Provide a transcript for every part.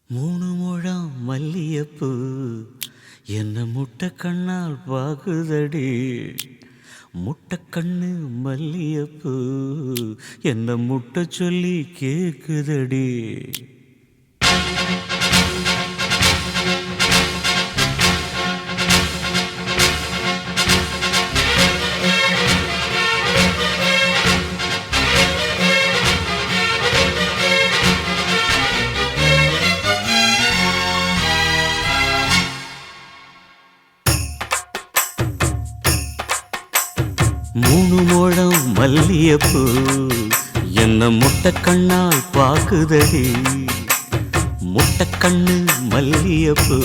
மூணு முழம் மல்லியப்பூ என்ன முட்டை கண்ணால் பாகுதடி. முட்டை கண்ணு மல்லியப்பூ என்ன முட்டை சொல்லி கேக்குதடி. மூணு முழம் மல்லியப்பூ என்ன முட்டை கண்ணால் பாக்குதடி. முட்டை கண்ணு மல்லியப்பூ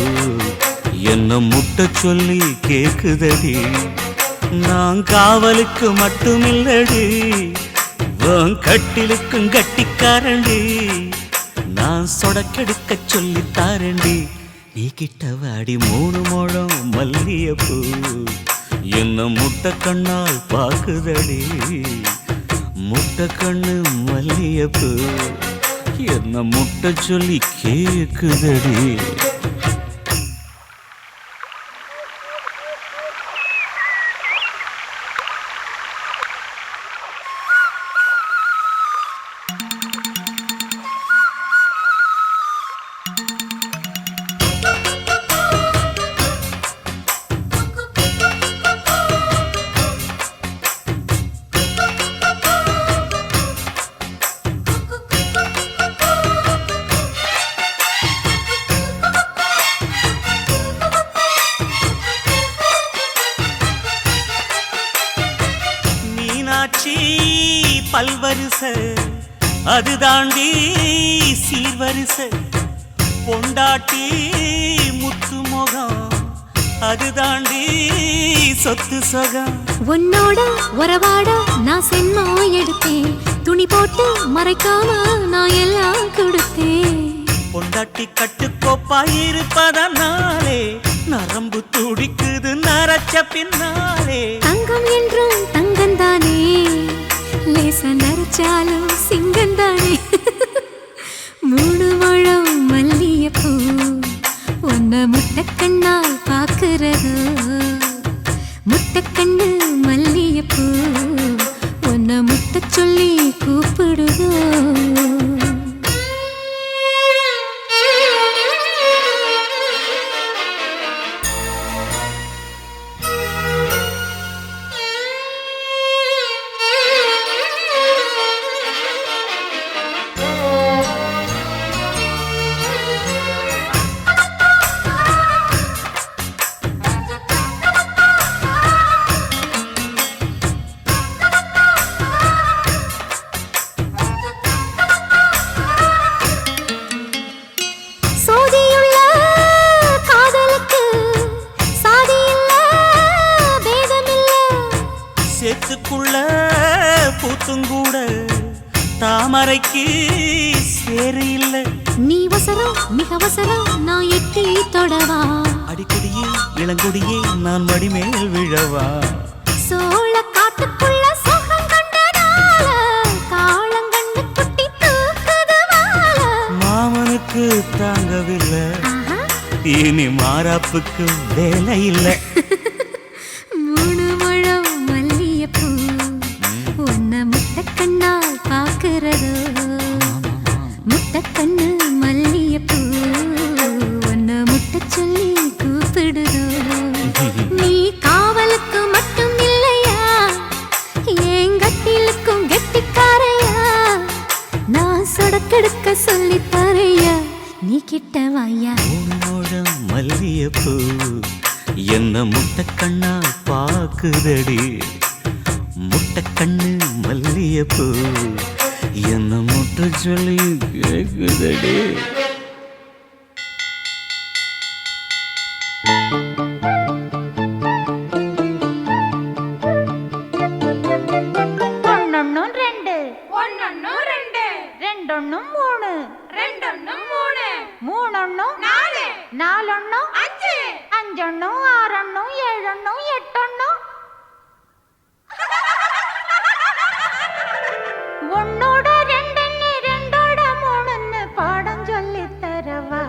என்ன முட்டை சொல்லி கேக்குதடி. நான் காவலுக்கு மட்டுமில்லடி, உன் கட்டிலுக்கும் கட்டிக்காரண்டி. நான் சொடக்கெடுக்க சொல்லி தாரண்டி, நீ கிட்ட வாடி. மூணு முழம் மல்லியப்பூ என்ன முட்டை கண்ணால் பாக்குதடி. முட்டை கண்ணு மல்லியப்பூ என்ன முட்டை சொல்லி கேக்குதடி. பல்வரிச அது தாண்டி சீர்வரிச. பொண்டாட்டி முத்து முகம் அது தாண்டி சொத்து சொகம். உன்னோட உறவாட நான் சென்மா எடுத்தேன், துணி போட்டு மறைக்காம நான் எல்லாம் கொடுத்தேன். பொண்டாட்டி கட்டுக்கோப்பாயிருப்பதனாலே நரம்பு துடிக்குது நரச்ச பின்னாலே. தங்கம் என்றும் தங்கந்தானே, லேச நரைச்சாலும் சிங்கந்தானே. மூணு முழம் மல்லியப்பூ உன்ன முட்டை கண்ணால் பாக்குறது. முட்டை கண்ணு மல்லியப்பூ உன்ன முட்டை சொல்லி கூப்பிடுதோ. சேத்துக்குள்ள பூத்துங்கூட தாமரைக்கு சேரு இல்ல. நீ வசரம் மிக வசரம் நான் எட்டி தொடவா. அடிக்கடியே இளங்குடியே நான் மடிமேல் விழவா. சோழ காட்டுக்குள்ள சுகம் கண்டதால காளங்கண்ணு குட்டி தூக்குதுவால. மாமனுக்கு தாங்கவில்லை, இனி மாறாப்புக்கு வேலை இல்லை. மூணு முழம் மல்லியப்பூ உன்ன முட்டை கண்ணால் பாக்குறதோ. முட்டை கண்ணு மல்லியப்பூ உன்ன முட்டை சொல்லி கூப்பிடுதோ. நீ காவலுக்கு மட்டும் இல்லையா, என் கட்டிலுக்கும் கெட்டிக்காரையா. நான் சொடக்கெடுக்க சொல்லி தரையா, நீ கிட்ட வாயா. மல்லியப்பூ என்ன முட்டை கண்ணால் பாக்குதடி. முட்டை கண்ணு மல்லியப்பூ என்ன முட்டை சொல்லி கேக்குதடி. ஒன்னொன்னும் ரெண்டு, ஒன்னொன்னும் ரெண்டு, ரெண்டொன்னும் மூணு, ரெண்டொன்னும் மூணு, மூணொன்னும் நாலு, நாலொன்னும் அஞ்சு, அஞ்சொன்னும் ஆறொன்னும் ஏழொன்னும் எட்டொன்னும். ஒன்னோட ரெண்டு, ரெண்டோட மூணுன்னு பாடம் சொல்லி தரவா.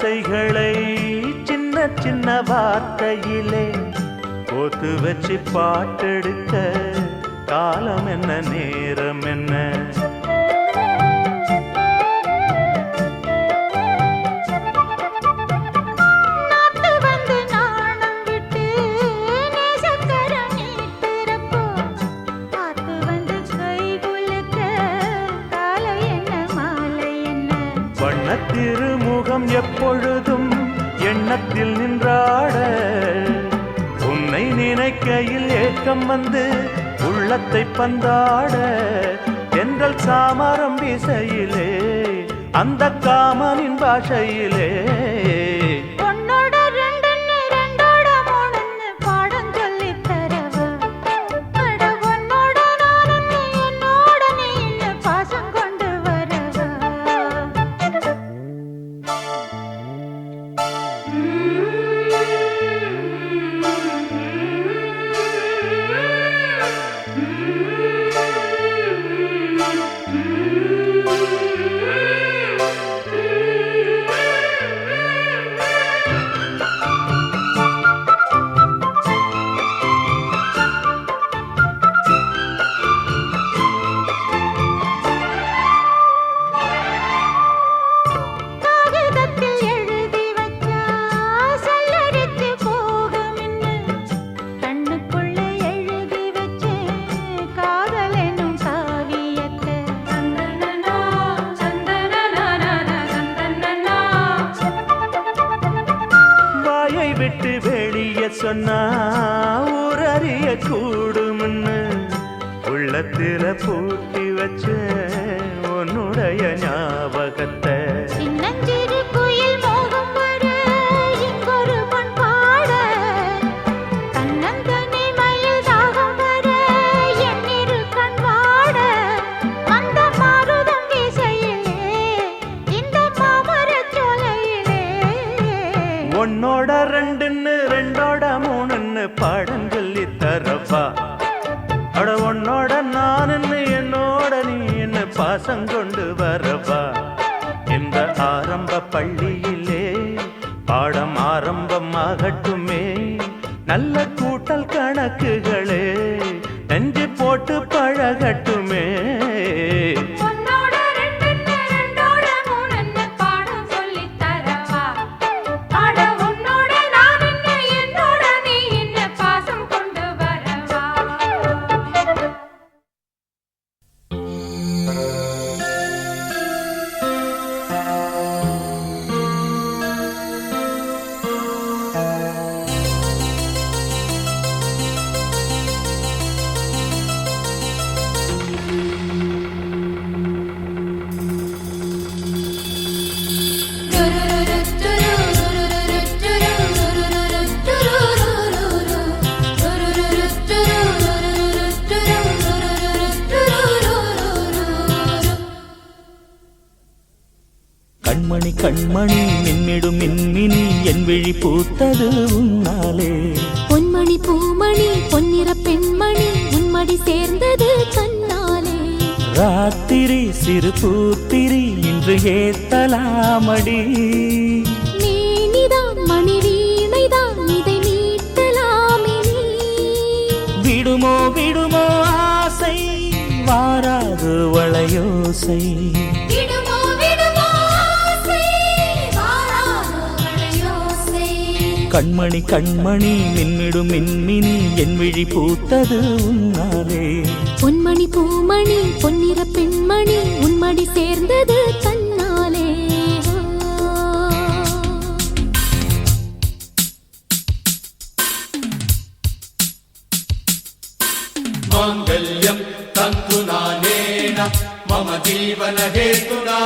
ஆசைகளை சின்ன சின்ன வார்த்தையிலே போத்து வச்சு பாட்டெடுக்க காலம் என்ன நேரம் என்ன திருமுகம் எப்பொழுதும் எண்ணத்தில் நின்றாட உன்னை நினைக்கையில் ஏக்கம் வந்து உள்ளத்தை பந்தாட தென்றல் சாமரம் வீசையிலே அந்த காமனின் பாஷையிலே விட்டு வெளிய சொன்னா ஊரறிய கூடும்னு உள்ளத்தில பூட்டி வச்ச உன்னுடைய ஞாபகத்தை சின்னஞ்சிறு குயில் மோகம் வர இங்கொரு மண் பாட தன்னந்தனி மயில் தாகம் வர எண்ணிரு கண் வாட அந்த மாருதம் வீசையிலே இந்த மாமரச் சோலையிலே உன்னோட ரெண்டுன்னு ரெண்டோட மூணுன்னு பாடஞ்சொல்லி தரப்பா அட உன்னோட நானுன்னு என்னோட நீ என்ன பாசம் கொண்டு வரவா இந்த ஆரம்ப பள்ளியிலே பாடம் ஆரம்பமாகட்டுமே நல்ல கூட்டல் கணக்குகளே நெஞ்சு போட்டு பழகட்டுமே கண்மணி கண்மணி மின்னிடும் மின்மினி என் விழி பூத்தது உன்னாலே பொன்மணி பூமணி பொன்னிற பெண்மணி உன்மடி சேர்ந்தது கண்ணாலே ராத்திரி சிறு பூத்திரி இன்று ஏத்தலாமடி நீதான் மணி வீணைதான் இதை மீட்டலாமினி விடுமோ விடுமோ ஆசை வாராது வளையோசை கண்மணி கண்மணி மின்னிடும் மின்மினி என் விழி பூத்தது உன்னாலே பொன்மணி பூமணி பொன்னிற பெண்மணி உன்மடி சேர்ந்தது தன்னாலே மாங்கல்யம் தந்துனா நேன மம ஜீவன ஹேதுனா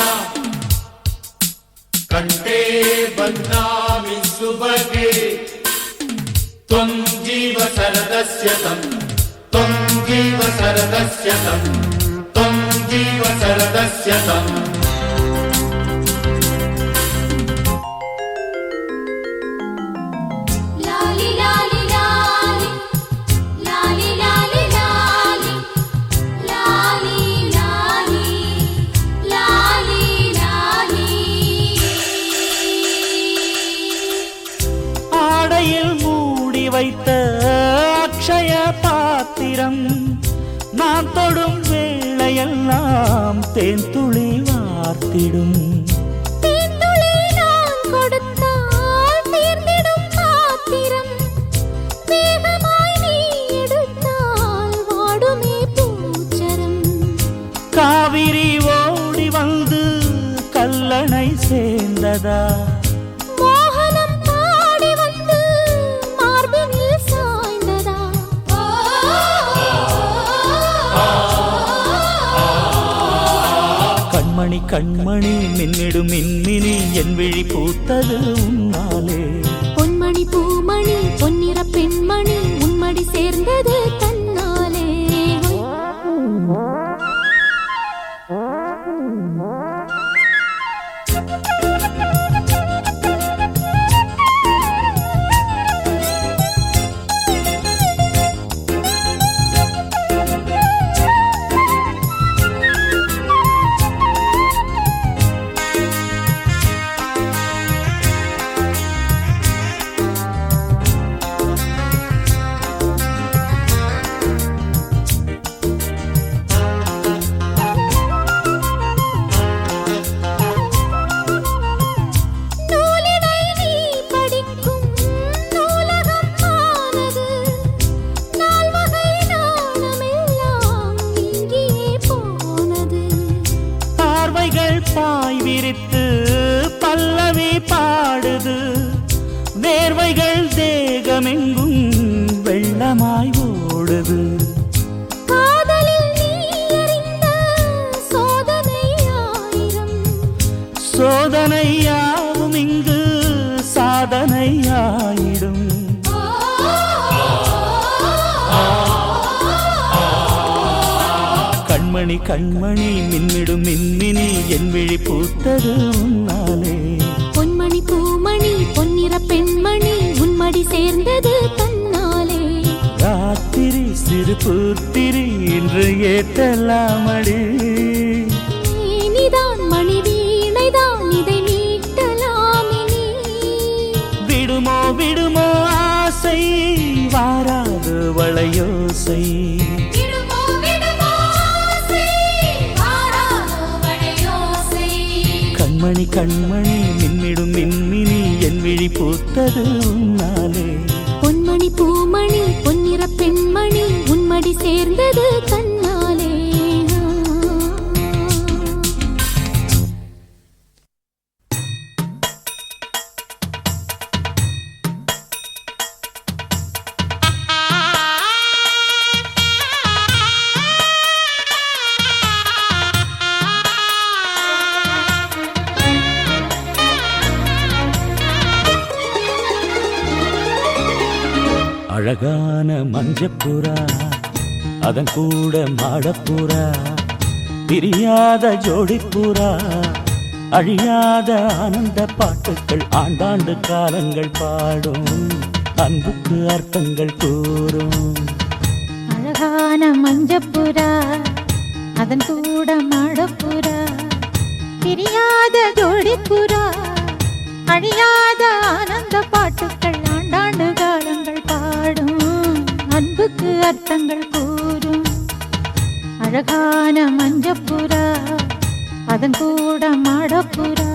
கண்டே பத்னாமி சுபகே त्वं जीव शरदस्य तं त्वं जीव शरदस्य तं त्वं जीव शरदस्य तं लाली लाली लाली लाली लाली लाली लाली लाली लाली लाली வைத்த அக்ஷய பாத்திரம் நான் தொடும் வேளையெல்லாம் தேன் துளி வார்த்திடும். தேன்துளி நான் கொடுத்தால் தீர்ந்திடும் பாத்திரம். வேகமாய் நீ எடுத்தால் வாடுமே பூச்சரம். காவிரி ஓடி வந்து கல்லணை சேர்ந்ததா? மோகனம் பாடி வந்து மார்பினில் சாய்ந்ததா? கண்மணி கண்மணி மின்னிடும் மின்மினி என் விழி பூத்தது உன்னாலே. பொன்மணி பூமணி பொன்னிற பெண்மணி உன்மடி சேர்ந்தது தன்னாலே. நூலிடை நீ படிக்கும் நூலகம் ஆனது. நால்வகை நாணமெல்லாம் இங்கேயே போனது. பார்வைகள் பாய் விரித்து பல்லவி பாடுது. வேர்வைகள் தேகமெங்கும் வெள்ளமாய் ஓடுது. காதலில் நீ அறிந்த சோதனை ஆயிரம். சோதனையாவும் இங்கு சாதனையாயிடும். கண்மணி கண்மணி மின்னிடும் மின்மினி என் விழி பூத்தது உன்னாலே. பொன்மணி பூமணி பொன்னிற பெண்மணி உன்மடி சேர்ந்தது தன்னாலே. ராத்திரி சிறு பூத்திரி இன்று ஏற்றலாமடி. நீதான் மணி வீணைதான் இதை மீட்டலாமினி. விடுமோ விடுமோ ஆசை வாராது வளையோசை. விடுமோ விடுமோ ஆசை வாராதோ வளையோசை. கண்மணி கண்மணி மின்னிடும் மின்மினி என் விழி பூத்தது உன்னாலே. பொன்மணி பூமணி பொன்னிற பெண்மணி உன்மடி சேர்ந்தது தன்னாலே. அழகான மஞ்சப்புறா அதன் கூட மாடப்புறா. பிரியாத ஜோடிப்புறா அழியாத ஆனந்த பாட்டுக்கள் ஆண்டாண்டு காலங்கள் பாடும். அன்புக்கு அர்த்தங்கள் கூறும். அழகான மஞ்சப்புறா அதன் கூட மாடப்புறா. பிரியாத ஜோடிப்புறா அழியாத ஆனந்த பாட்டுக்கள் ஆண்டாண்டு காலங்கள் பாடும். அன்புக்கு அர்த்தங்கள் கூறும். அழகான மஞ்சப்புறா அதன் கூட மாடப்புறா.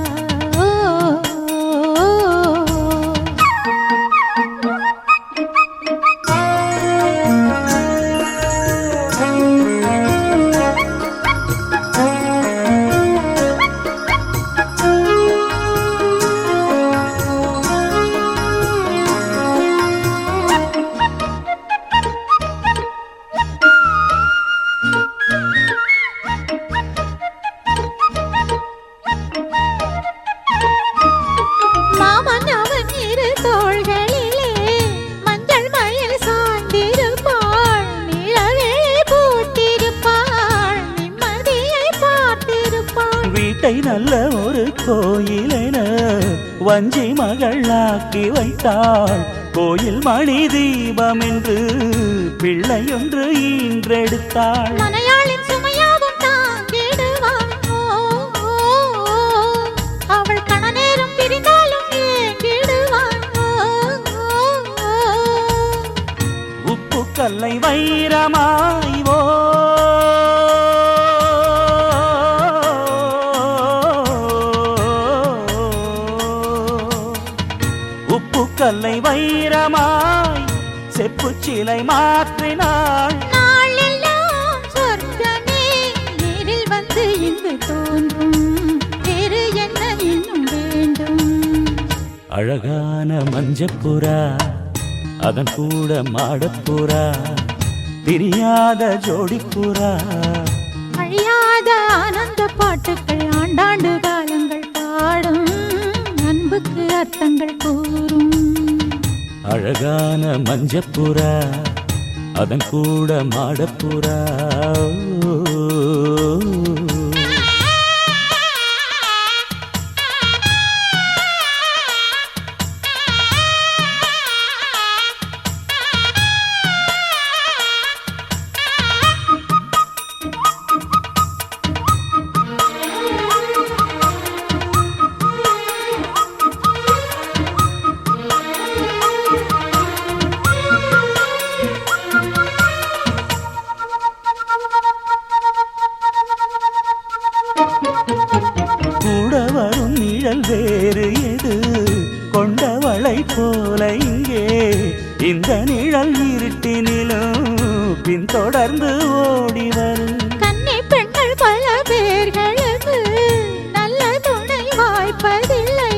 வீட்டை நல்ல ஒரு கோயிலென வஞ்சி மகளாக்கி வைத்தாள். கோயில் மணி தீபம் என்று பிள்ளையொன்று ஈன்றெடுத்தாள். மனையாளின் சுமையாவும் தாங்கிடுவாள். அவள் கணநேரம் பிரிந்தாலும் ஏங்கிடுவாள். கல்லை வைரமாய் உப்பு கல்லை வைரமாய் செப்பு சிலை மாற்றினாள். நாளெல்லாம் சொர்க்கமே நேரில் வந்து இங்கு தோன்றும், வேறு என்ன இன்னும் வேண்டும்? அழகான மஞ்சப்புறா அதன் கூட மாடப்புறா, பிரியாத ஜோடிப்புறா. அழியாத ஆனந்த பாட்டுக்கள் ஆண்டாண்டு காலங்கள் பாடும், அன்புக்கு அர்த்தங்கள் கூறும். அழகான மஞ்சப்புறா அதன் கூட மாடப்புறா. கூட வரும் நிழல் வேறு எது, கொண்டவளை போல இங்கே இந்த நிழல் இருட்டினிலும் பின்தொடர்ந்து ஓடி வரும். கன்னி பெண்கள் பல பேர்களுக்கு நல்ல துணை வாய்ப்பதில்லை,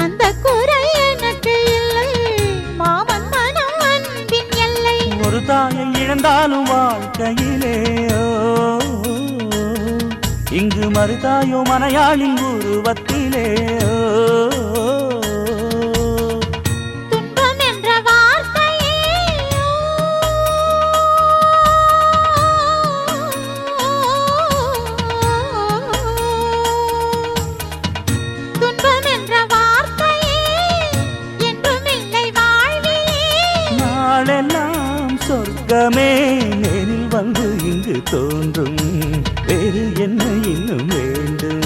அந்த குறை எனக்கு இல்லை. மாமன் மனம் அன்பின் எல்லை. ஒரு தாயை இழந்தாலும் வாழ்க்கையிலே இங்கு மறுதாயோ மனையாளின் உருவத்திலே. துன்பம் என்ற வார்த்தையே துன்பம் என்ற வார்த்தையே என்றும் இல்லை வாழ்விலே. நாளெல்லாம் சொர்க்கமே நேரில் வந்து இங்கு தோன்றும், வேறு என்ன இன்னும் வேண்டும்?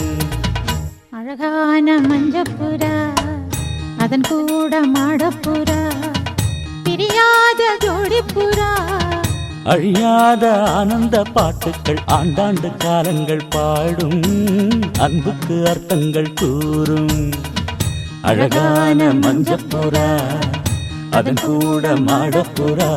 அழகான மஞ்சப்புறா அதன் கூட மாடப்புறா, பிரியாத ஜோடிப்புறா. அழியாத ஆனந்த பாட்டுக்கள் ஆண்டாண்டு காலங்கள் பாடும், அன்புக்கு அர்த்தங்கள் கூறும். அழகான மஞ்சப்புறா அதன் கூட மாடப்புறா.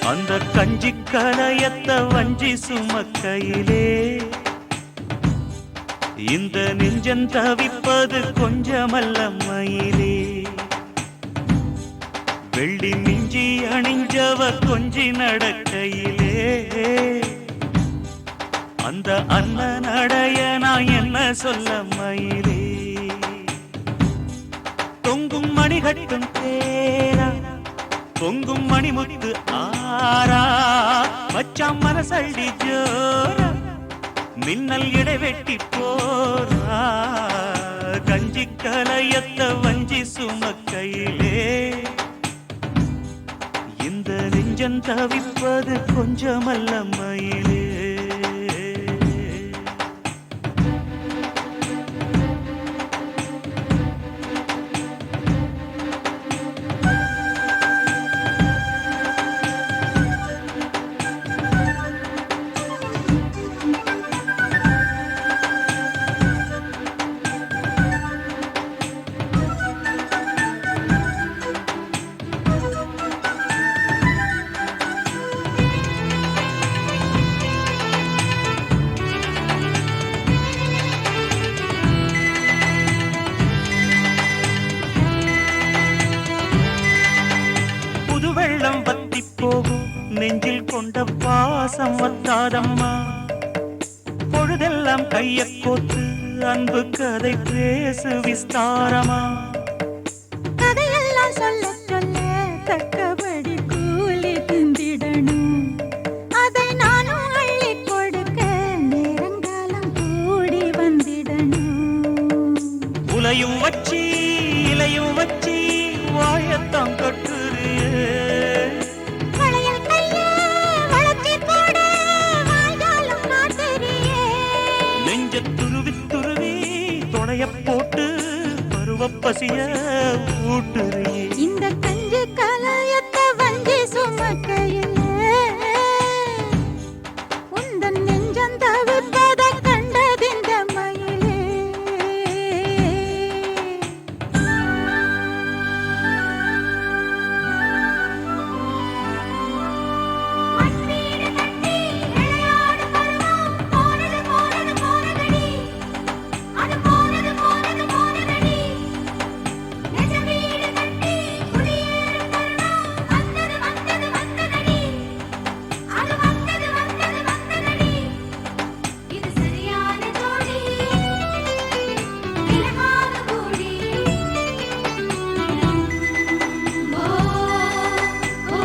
அந்த கஞ்சி கலையத்த வஞ்சி சுமக்கையிலே இந்த நெஞ்சம் தவிப்பது கொஞ்சமல்ல மயிலே. வெள்ளி மிஞ்சி அணிஞ்சவ கொஞ்சி நடக்கையிலே அந்த அண்ணன் நடைய நான் என்ன சொல்ல மயிலே. தொங்கும் மணிகட்டும் தேரா பொங்கும் மணிமுத்து ஆரா, மச்சாம் மனசள்ளி ஜோரா, மின்னல் இடைவெட்டி போரா. கஞ்சி கலையத்த வஞ்சி சுமக்கையிலே இந்த நெஞ்சம் தவிப்பது கொஞ்சமல்ல மயிலே. வெள்ளம் வத்தி போகும் நெஞ்சில் கொண்ட பாசம் வத்தாதம்மா. பொழுதெல்லாம் கைய கோத்து அன்பு கதை பேசு விஸ்தாரமா. கதையெல்லாம் சொல்ல சொல்ல தக்கபடி கூலி திந்திடணும். அதை நானும் அள்ளி கொடுக்க நேரங்காலம் கூடி வந்திடணும். உலையும் வச்சி இலையும் வச்சி வாழத்தான் கட்டுறியே. வளையல் கைய வளைச்சி போட வாய்ஜாலம் காட்டுறியே. நெஞ்ச துருவி துருவி தொடைய போட்டு பருவப் பசிய ஊட்டுறியே. இந்த கஞ்சி கலையத்தை வஞ்சி சுமக்கையிலே உந்தன் நெஞ்சம் தவிப்பத கண்டதிந்த மயிலே. மண்ணீடு கட்டி விளையாடு பருவம் போனது போனது போனதடி. அது போனது போனது போனதடி. நிஜ வீடு கட்டி குடியேறும் தருணம் வந்தது வந்தது வந்ததடி. அது வந்தது வந்தது வந்ததடி. இது சரியான ஜோடி விலகாத கூடி. ஓ ஓ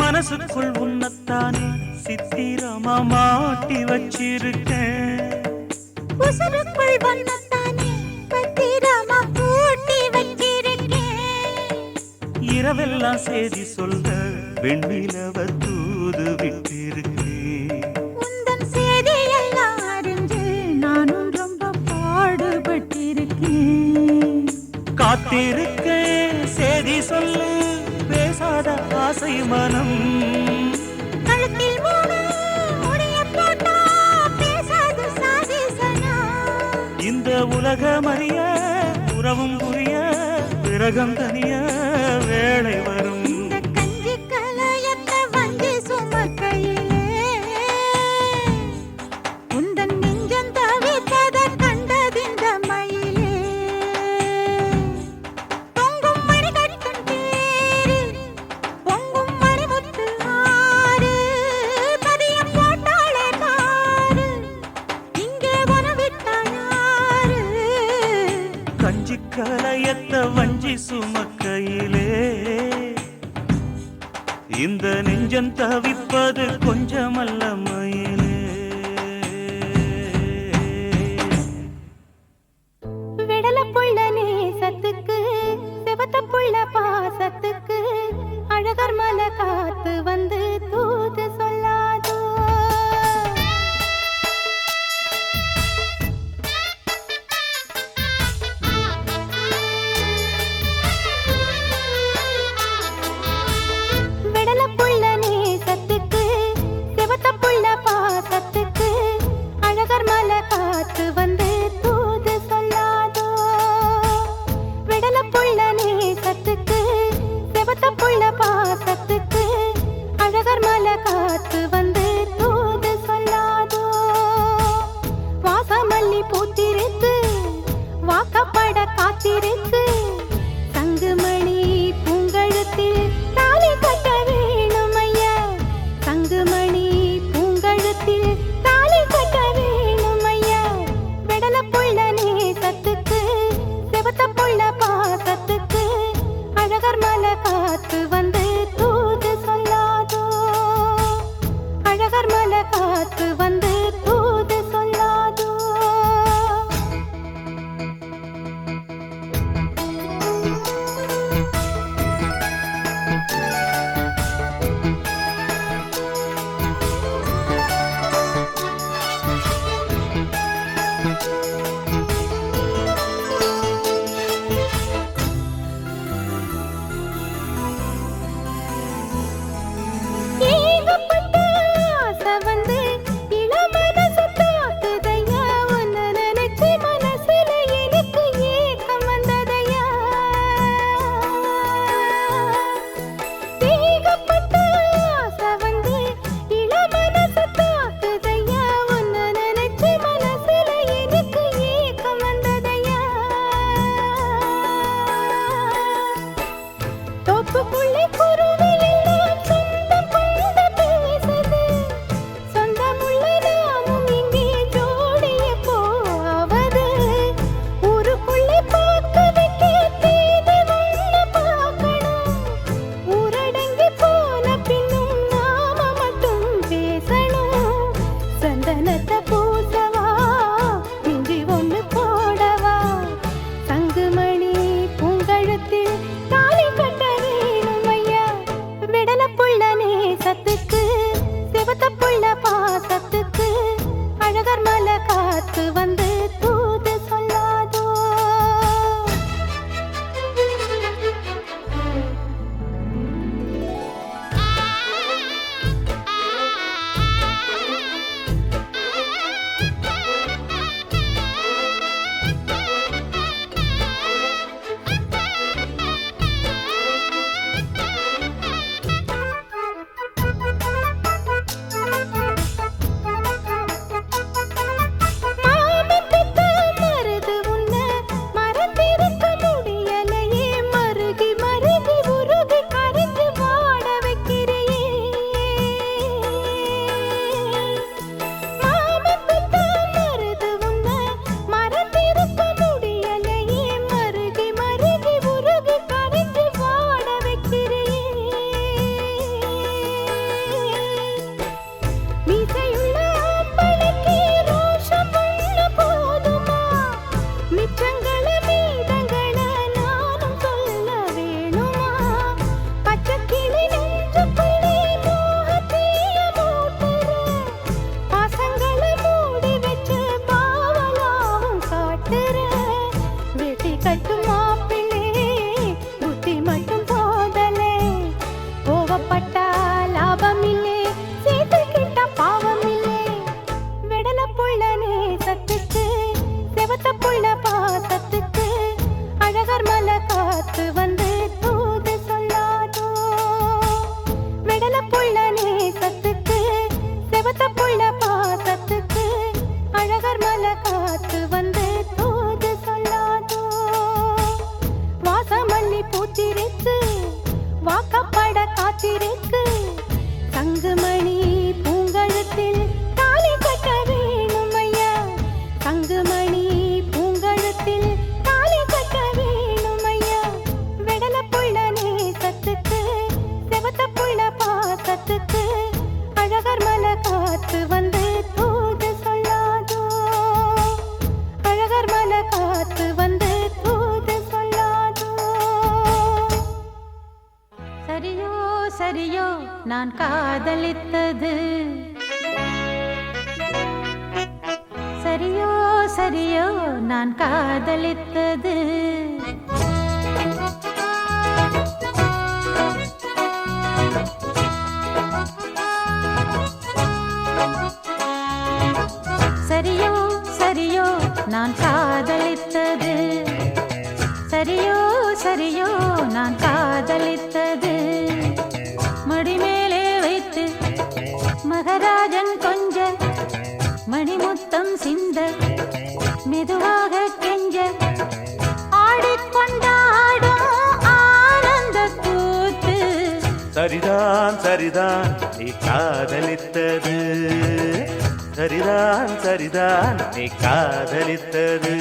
மனசுக்குள் உன்னத்தானே சித்திரமா மாட்டி வச்சிருக்கேன். உசுருக்குள் வண்ணத்தானே பத்திரமா பூட்டி வச்சிருக்கேன். இரவெல்லாம் செய்தி சொல்ல வெண்ணிலவ தூது விட்டிருக்கேன். உந்தன் செய்தியெல்லாம் அறிஞ்சு நானும் ரொம்ப பாடுபட்டிருக்கேன். காத்திருக்கேன் செய்தி சொல்லு பேசாத ஆசை மனம். கழுத்தில் மூணு முடிய போட்டா பேசாது சாதிசனா. இந்த உலகம் அறிய உறவும் புரிய விரகம் தனிய வேளை வரும். இந்த கஞ்சி கலையத்தை வஞ்சி சுமக்கையிலே உந்தன் நெஞ்சம் தவிப்பத கண்டதிந்த மயிலே. பொங்கும் மணி கட்டும் தேரு பொங்கும் மணிமுத்து ஆறு பதியம் போட்டாளே பாரு இங்கே உனவிட்டா யாரு. கஞ்சி கலையத்த வஞ்சி சுமக்கையிலே இந்த நெஞ்சம் தவிப்பது கொஞ்சமல்ல மயிலே. விடல புள்ள நேசத்துக்கு சிவத்த புள்ள பாசத்துக்கு அழகர் மலை காத்து வந்து தூது சொல்லாதோ. விடல புள்ள நேசத்துக்கு சிவத்த புள்ள பாசத்துக்கு அழகர் மலை காத்து வந்து தூது சொல்லாதோ. விடல புள்ள நேசத்துக்கு சிவத்த புள்ள பாசத்துக்கு அழகர் மலை காத்து வந்து தூது சொல்லாதோ. வாசமல்லி பூத்திருக்கு வாக்கப்பட காத்திருக்கு சங்குமணி பூங்கழுத்தில் தாலி கட்ட வேணும் ஐயா. சங்குமணி பூங்கழுத்தில் தாலி கட்ட வேணும் ஐயா. விடல புள்ள நேசத்துக்கு சிவத்த புள்ள பாசத்துக்கு அழகர் மலை காத்து வந்து தூது சொல்லாதோ. அழகர் மலை காத்து வந்து தூது சொல்லாதோ. ஏகப்பட்ட ஆசை வந்து இளமனசு தாக்குதையா. உன்னை நினைச்சு மனசுல எனக்கு ஏக்கம் வந்ததையா. ஏகப்பட்ட ஆசை வந்து இளமனசு தாக்குதையா. உன்னை நினைச்சு மனசுல எனக்கு ஏக்கம் வந்ததையா. தோப்புக்குள்ளே சரியோ நான் காதலித்தது சரியோ சரியோ நான் காதலித்தது சரியோ சரியோ நான் காதலித்தது சரியோ சரியோ நான் காதலித்தது மடிமேலே வைத்து மகராஜன் கொஞ்ச மணிமுத்தம் சிந்த மெதுவாக கெஞ்ச ஆடிக்கொண்டாடும் ஆனந்த கூத்து சரிதான் சரிதான் நீ காதலித்தது சரிதான் சரிதான் நீ காதலித்தது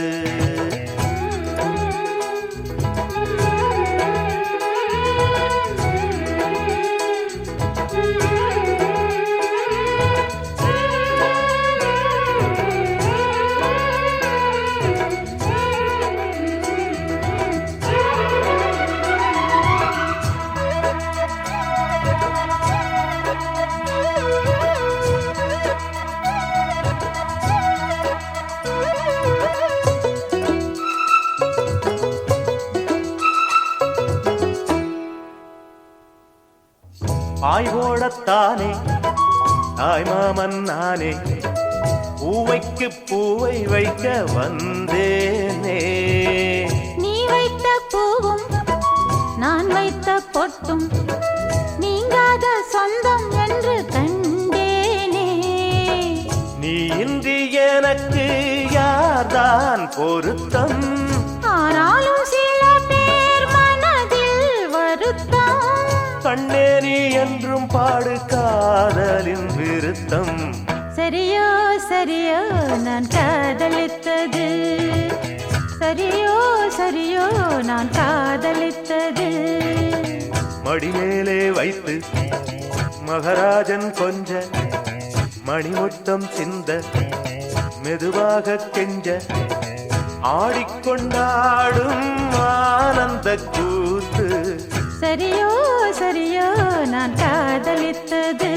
பாய் போடத்தானே தாய் மாமன் நானே பூவைக்கு பூவை வைக்க வந்தேனே நீ வைத்த பூவும் நான் வைத்த பொட்டும் நீங்காத சொந்தம் என்று கண்டேனே நீ இன்றி எனக்கு யார்தான் பொருத்தம் ஆனாலும் சில பேர் மனதில் வருத்தம் கண்ணேரி என்றும் பாடு காதலின் விருத்தம் சரியோ சரியோ நான் காதலித்தது சரியோ சரியோ நான் காதலித்தது மடிமேலே வைத்து மகராஜன் கொஞ்ச மணிமுத்தம் சிந்த மெதுவாக கெஞ்ச ஆடிக்கொண்டாடும் ஆனந்த கூத்து சரியோ சரியோ நான் காதலித்தது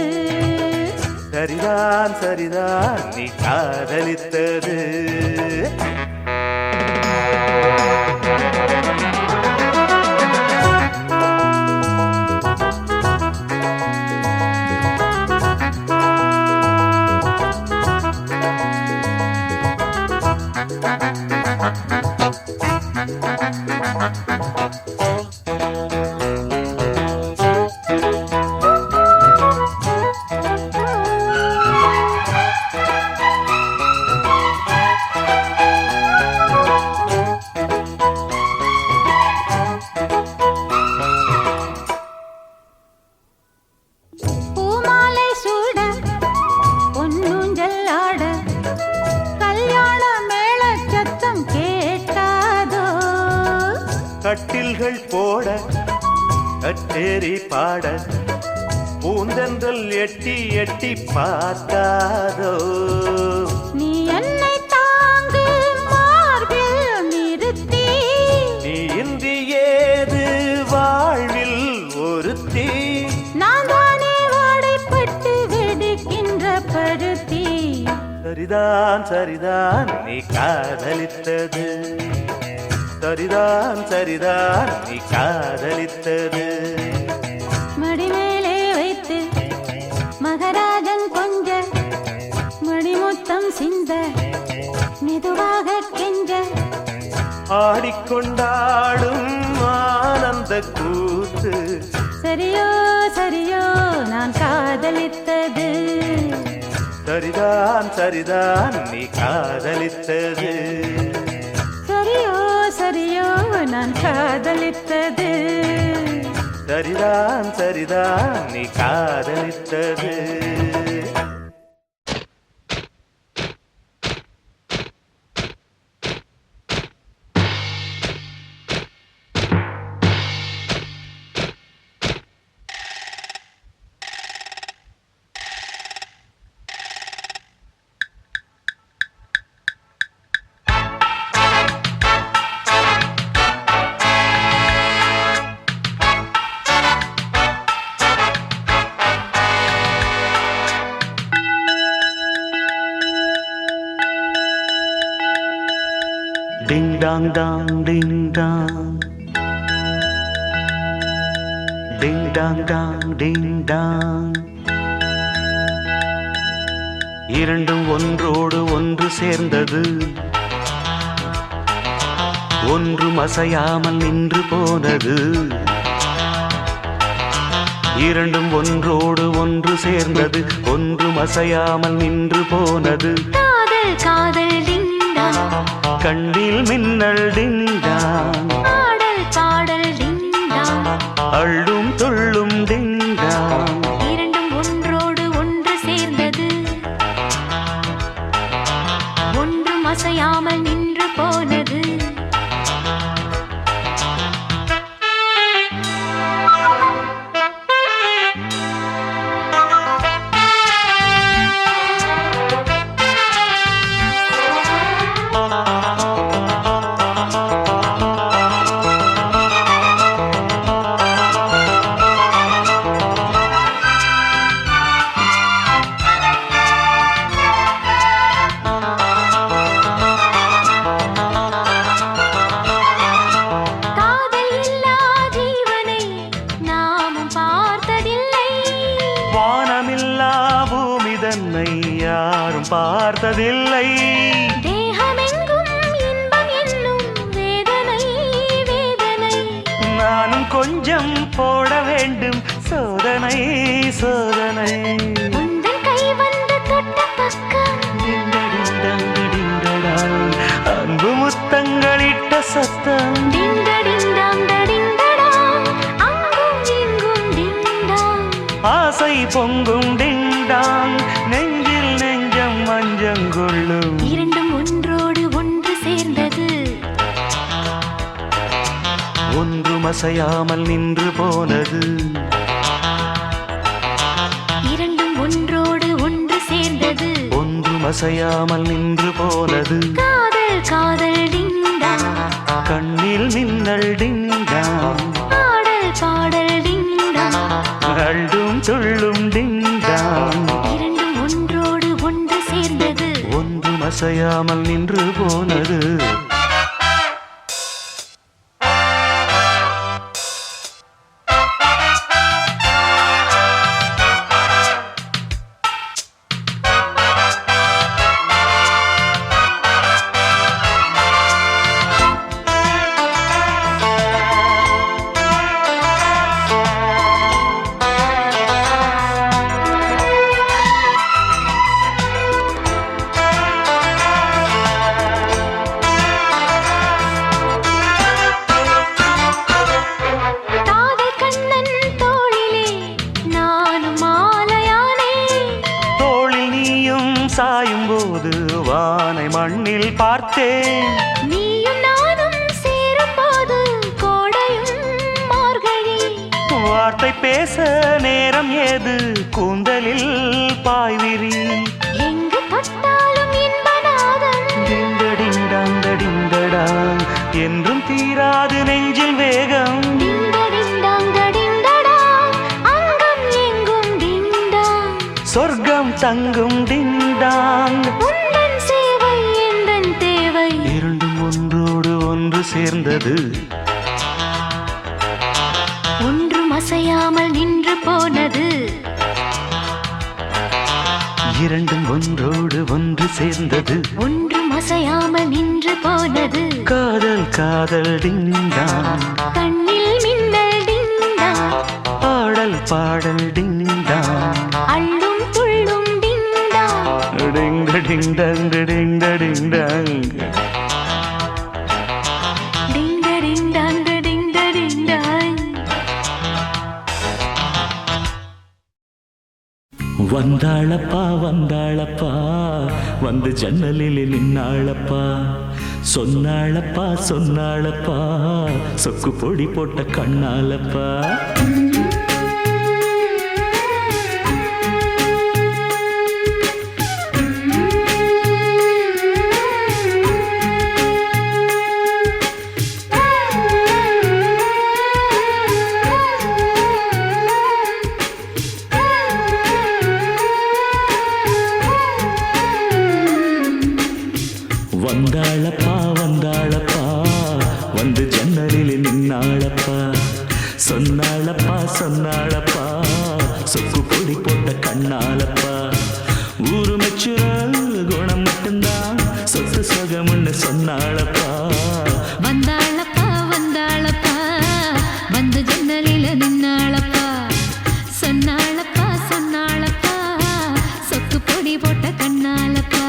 சரிதான் சரிதான் நீ காதலித்தது பூமாலை சூட பொன்னூஞ்சல் ஆட கல்யாண மேள சத்தம் கேட்டாதோ கட்டில்கள் போட கச்சேரி பாட பூந்தென்றல் எட்டி எட்டி பார்த்தாதோ நீ என்னை தாங்கு மார்பில் நிறுத்தி நீ இன்றி ஏது வாழ்வில் ஒருத்தி நான் தானே வாடைப்பட்டு வெடிக்கின்ற பருத்தி சரிதான் சரிதான் நீ காதலித்தது சரிதான் சரிதான் நீ காதலித்தது மடிமேலே வைத்து மகராஜன் கொஞ்ச மணிமுத்தம் சிந்த மெதுவாக கெஞ்ச ஆடிக்கொண்டாடும் ஆனந்த கூத்து சரியோ சரியோ நான் காதலித்தது சரிதான் சரிதான் நீ காதலித்தது சரியோ சரியோ நான் காதலித்தது சரிதான் சரிதான் நீ காதலித்தது டாங் டாங் டிங் டாங் டிங் டாங் டாங் டிங் டாங். இரண்டும் ஒன்றோடு ஒன்று சேர்ந்தது, ஒன்றும் அசையாமல் நின்று போனது. இரண்டும் ஒன்றோடு ஒன்று சேர்ந்தது, ஒன்றும் அசையாமல் நின்று போனது. காதல் காதல் டிங் டாங், கண்ணில் மின்னல் டிங் டாங், பாடல் பாடல் டிங் டாங். அள்ளும் துள்ளும் டிங் டாங். இரண்டும் ஒன்றோடு ஒன்று சேர்ந்தது, ஒன்றும் அசையாமல் நின்று போனது. காதல் இல்லா ஜீவனை நாமும் பார்த்ததில்லை, வானமில்லா பூமி தன்னை யாரும் பார்த்ததில்லை. தேகமெங்கும் இன்பம் என்னும் வேதனை வேதனை. நானும் கொஞ்சம் போட வேண்டும் சோதனை சோதனை. உந்தன் கை வந்து தொட்ட பக்கம் டிண்டடிண்டடிண்டடாங், அன்பு முத்தங்களிட்ட சத்தம். டிண்டடிண்டாங் டடிண்டடாங், அங்கும் இங்கும் டிண்டாங். ஆசை பொங்கும் டிண்டாங், நெஞ்சில் நெஞ்சம் மஞ்சங்கொள்ளும். இரண்டும் ஒன்றோடு ஒன்று சேர்ந்தது, ஒன்றும் அசையாமல் நின்று போனது. இரண்டும் ஒன்றோடு ஒன்று சேர்ந்தது, ஒன்றும் அசையாமல் நின்று போனது. காதல் காதல் டிண்டாங், கண்ணில் மின்னல் டிண்டாங், பாடல் பாடல் டிண்டாங். அள்ளும் துள்ளும் டிண்டாங். இரண்டும் ஒன்றோடு ஒன்று சேர்ந்தது, ஒன்றும் அசையாமல் நின்று போனது. காதல் கண்ணன் தோளிலே நானும் மாலையானே, தோளில் நீயும் சாயும் போது வானை மண்ணில் பார்த்தேன். நீயும் நானும் சேரும் போது கோடையும் மார்கழி. வார்த்தை பேச நேரம் ஏது, கூந்தலில் பாய்விரி. எங்கு தொட்டாலும் இன்பநாதம், டிண்டடிண்டடிண்டடாங், என்றும் தீராது நெஞ்சில் வேகம். டிண்டடிண்டாங் டடிண்டடாங், அங்கும் எங்கும் டிண்டாங். சொர்க்கம் தங்கும் டிண்டாங். உந்தன் சேவை எந்தன் தேவை, இரண்டும் ஒன்றோடு ஒன்று சேர்ந்தது, ஒன்றும் அசையாமல் நின்று போனது. இரண்டும் ஒன்றோடு ஒன்று சேர்ந்தது, ஒன்றும் அசையாமல் நின்று போனது. காதல் காதல் டிண்டாங், கண்ணில் மின்னல் டிண்டாங், பாடல் பாடல் டிண்டாங். அள்ளும் துள்ளும் டிண்டாங். டிண்டடிண்டங் டிண்டடிண்டடிண்டங். டிண்டடிண்டாங் டடிண்டடிண்டாங். வந்தாளப்பா வந்தாளப்பா, வந்து ஜன்னலில் நின்னாளப்பா. சொன்னாளப்பா சொன்னாளப்பா, சொக்கு பொடி போட்ட கண்ணாலப்பா. வந்தாளப்பா வந்தாளப்பா, சொன்னாளப்பா சொன்னாளப்பா சொக்கு பொடி போட்ட கண்ணாலப்பா ஊரு மெச்சுற குணம் மட்டும்தான் சொத்து சொகம்னு சொன்னாளப்பா வந்தாளப்பா வந்தாளப்பா வந்து ஜன்னலில நின்னாளப்பா சொன்னாளப்பா சொன்னாளப்பா சொக்கு பொடி போட்ட கண்ணாலப்பா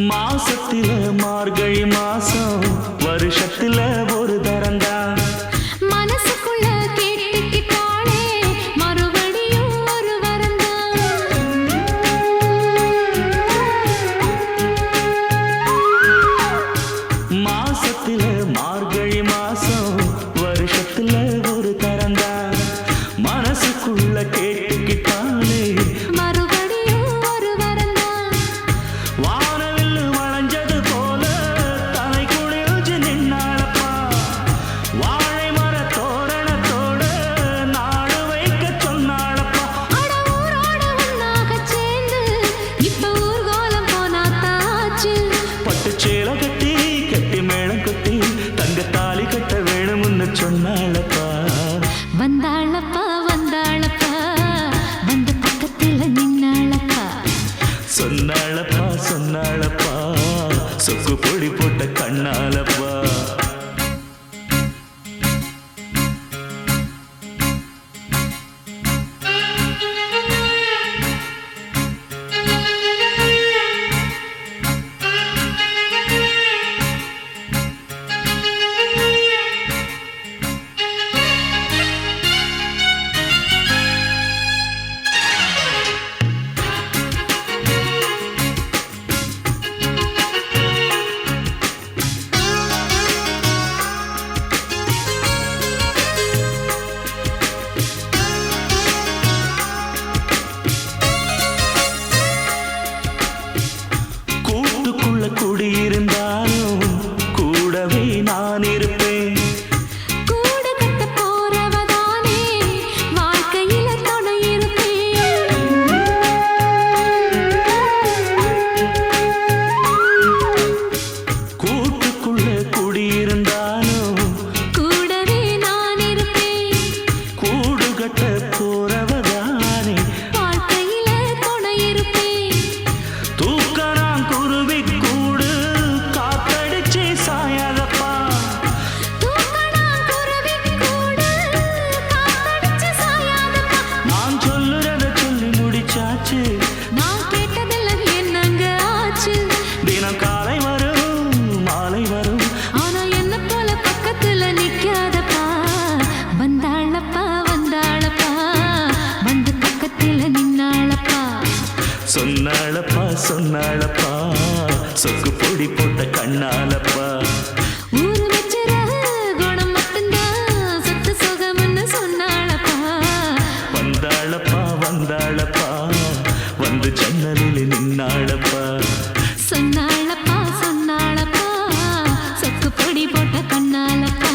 மாசத்தில மார்கழி மாசம் வருஷத்துல ஒரு தரந்தான் மனசுக்குள்ள கேட்டுக்கிட்டாளே மறுபடியும் ஒரு வரந்தான் மாசத்தில மார்கழி மாசம் வருஷத்துல ஒரு தரந்தான் மனசுக்குள்ள கேட்டுக்கிட்டாலே மறுபடியும் ஒரு வரந்தான் வானவில்லு வளைஞ்சது போல தலை குளிர்ச்சி நின்னாளப்பா வாழை மர தோரணத்தோட நாடு வைக்க சொன்னாளப்பா அட ஊரோட ஒன்னாகச் சேர்ந்து இப்ப ஊர்கோலம் போனாத்தாச்சு பட்டுச்சேலை கட்டி கட்டி மேளம் கொட்டி தங்க தாலி கட்ட வேணும்னு சொன்னாளப்பா வந்தாளப்பா வந்தாளப்பா வந்து பக்கத்துல நின்னாளப்பா சொன்னாளப்பா சொன்னாளப்பா சொக்கு பொடி போட்ட கண்ணாலப்பா கூட்டுக்குள்ள குடியிருந்தாலும் கூடவே நான் இருப்பேன் கூடு கட்ட போறவதானே வாழ்க்கையில துணை இருப்பேன் கூட்டுக்குள்ள குடியிருந்தாலும் கூடவே நான் இருப்பேன் கூடு கட்ட போறவதானே வாழ்க்கையில துணை இருப்பேன் தூக்கறான் குருவி கூடு காத்தடிச்சு சாயாதப்பா தூக்கணா குருவி கூட காத்தடிச்சு சாயாதப்பா நான் சொல்லுறத சொல்லி முடிச்சாச்சு நான் கேட்டதெல்லாம் என்னங்க ஆச்சு தினம் காலை வரும் மாலை வரும் ஆனா என்ன போல பக்கத்துல நிக்காதப்பா வந்தாளப்பா வந்தாளப்பா வந்து பக்கத்துல நின்னாளப்பா சொன்னாளப்பா சொன்னாளப்பா சொக்கு பொடி போட்ட கண்ணாலப்பா ஊரு மெச்சுற குணம் மட்டும்தான் சொத்து சுகம்னு சொன்னாளப்பா வந்தாளப்பா வந்தாளப்பா வந்து ஜன்னலில் நின்னாளப்பா சொன்னாளப்பா சொன்னாளப்பா சொக்கு பொடி போட்ட கண்ணாலப்பா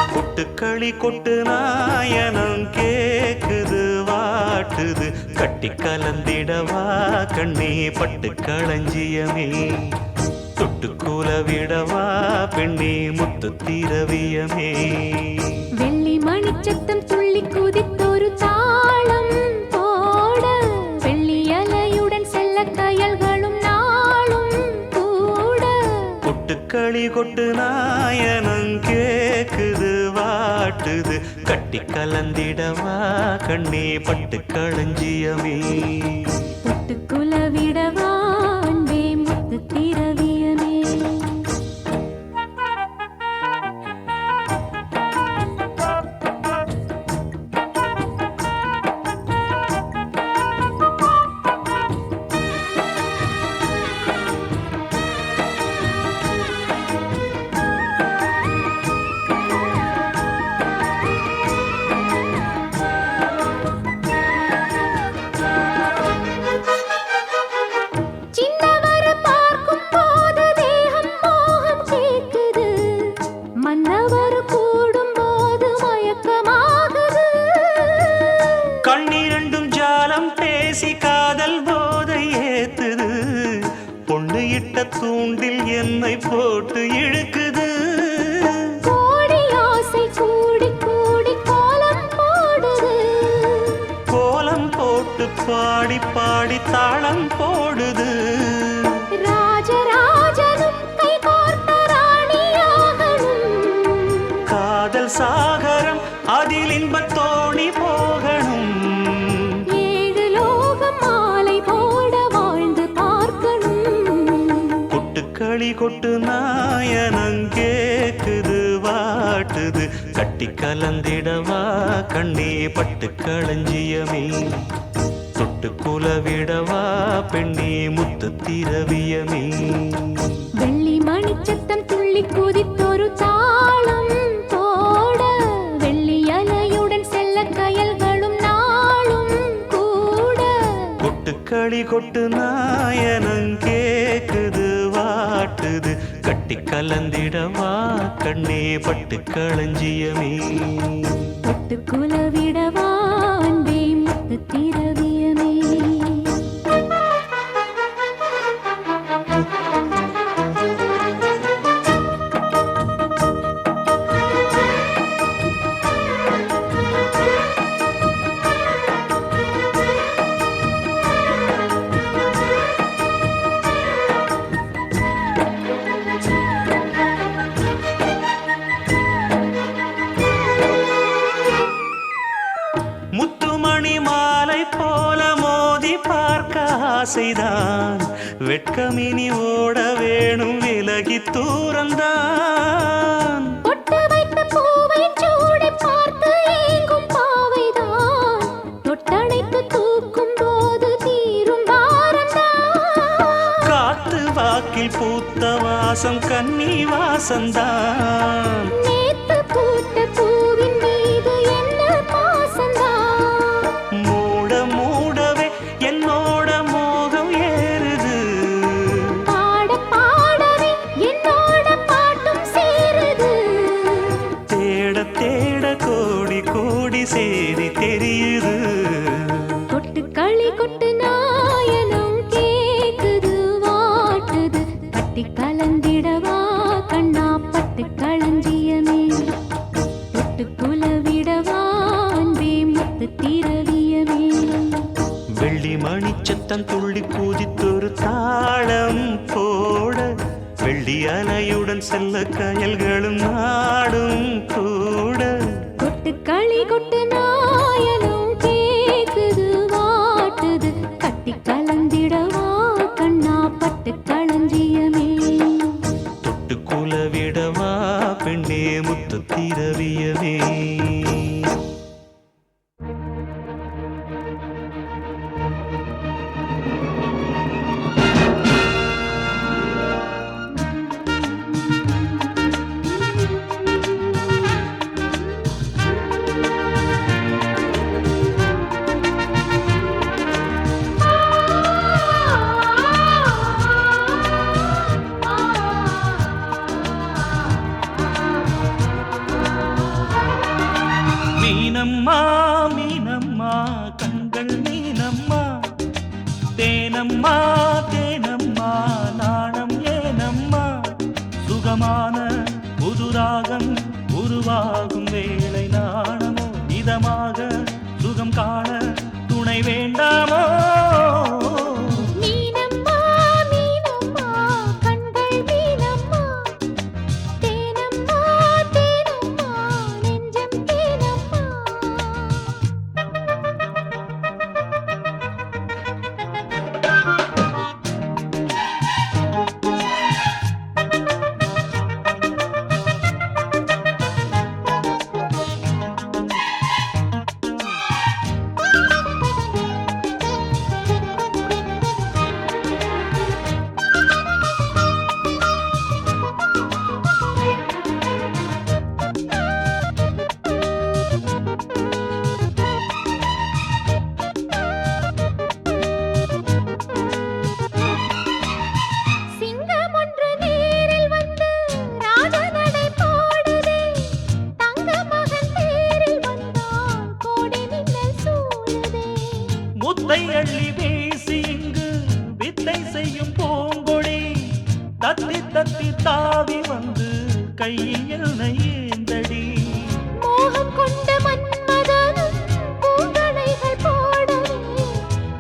கொட்டுக்களி கொட்டு நாயனம் கேக்குது வாட்டுது கட்டி கலந்திடவா கண்ணே பட்டு களஞ்சியமே தொட்டு தொட்டுக்கூல விடவா பெண்ணே முத்து திரவியமே வெள்ளி மணிச்சத்தம் துள்ளி குதித்தொரு தாளம் போட வெள்ளி அலையுடன் செல்ல கயல்களும் நாளும் கூட கொட்டுக்களி கொட்டு நாயனம் கேக்குது வாட்டுது கட்டி கலந்திடவா கண்ணே பட்டு களஞ்சியமே தொட்டுக்குல விடவா அன்பே முத்து திரவியமே சின்னவர பார்க்கும் போது தேகம் மோகம் கேக்குது மன்னவர் கூடும் போது மயக்கமாகுது கண்ணிரண்டும் ஜாலம் பேசி காதல் போதை ஏத்துது பொண்ணு இட்ட தூண்டில் என்னை போட்டு இழுக்குது கோடி ஆசை கூடி கூடி கோலம் போடுது கோலம் போட்டு பாடி பாடி தாளம் போடுது ராஜராஜனும் கை கோர்த்த ராணியாகணும் காதல் சாகரம் அதில் இன்பத் தோணி போகணும் ஏழு லோகம் மாலை போட வாழ்ந்து பார்க்கணும் கொட்டுக்களி கொட்டு நாயனம் கேக்குது வாட்டுது கட்டி கலந்திடவா கண்ணே பட்டு களஞ்சியமே தொட்டுக்குல விடவா பெண்ணே முத்து திரவியமே வெள்ளி மணிச்சத்தம் துள்ளி குதித்தொரு தாளம் போட வெள்ளி அலையுடன் செல்ல கயல்களும் நாளும் கூட கொட்டுக்களி கொட்டு நாயனம் கேக்குது வாட்டுது கட்டி கலந்திடவா கண்ணே பட்டு களஞ்சியமே தொட்டுக்குல விடவா அன்பே முத்து திரவியமே முத்துமணி மாலை போல மோதி பார்க்க ஆசைதான் வெட்கமினி ஓட வேணும் விலகி தூரந்தான் பொட்டு வைத்த பூவை சூடி பார்த்து ஏங்கும் பாவைதான் தொட்டணைத்து தூக்கும் போது தீரும் பாரம்தான் காத்து வாக்கில் பூத்த வாசம் கன்னி வாசந்தான் நேத்து பூத்த பூவின் மீது என்ன பாசந்தான் மூட மூடவே என்னோட மோகம் ஏறுது பாட பாடவே என்னோட பாட்டும் சேருது தேட தேட கோடி கோடி சேரி தெரியுது கொட்டுக்களி கொட்டு நாயனம் கேக்குது வாட்டுது கட்டி கலந்திடவா கண்ணா பட்டு களஞ்சியமே தொட்டுக்குல விடவா அன்பே முத்து திரவியமே வெள்ளி மணிச்சத்தம் துள்ளி குதித்தொரு தாளம் போட வெள்ளி அலையுடன் செல்ல கயல்களும் நாடும் கூட கொட்டுக்களி கொட்டு நாயனம் கேக்குது வாட்டுது கட்டி கலந்திடவா கண்ணா பட்டு களஞ்சியமே தொட்டுக்குல விடவா பெண்ணே முத்து திரவியமே மீனம்மா மீனம்மா கண்கள் மீனம்மா தேனம்மா தேனம்மா நாணம் ஏனம்மா புது ராகம் உருவாகும் வேளை நாணமோ இதமாக சுகம் காண துணை வேண்டாமோ மீனம்மா மீனம்மா கண்கள் மீனம்மா தேனம்மா தேனம்மா நெஞ்சம் தேனம்மா சிங்கம் ஒன்று நேரில் வந்து ராஜநடை போடுதே தங்க மகன் தேரில் வந்தால் கோடி மின்னல் சூழுதே முத்தை அள்ளி வீசி இங்கு வித்தை செய்யும் பூங்கொடி தத்தி தத்தி தாவி வந்து கையில் என்னை ஏந்தடி மோகம் கொண்ட மன்மதனும் பூங்களைகள் போடவே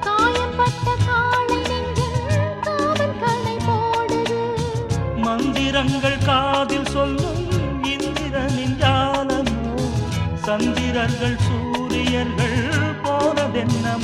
காயப்பட்ட காளை நெஞ்சில் காவல் களை போடுது மந்திரங்கள் காதில் சொல்லும் இந்திரனின் ஜாலமோ சந்திரர்கள் சூரியர்கள் போனதென்ன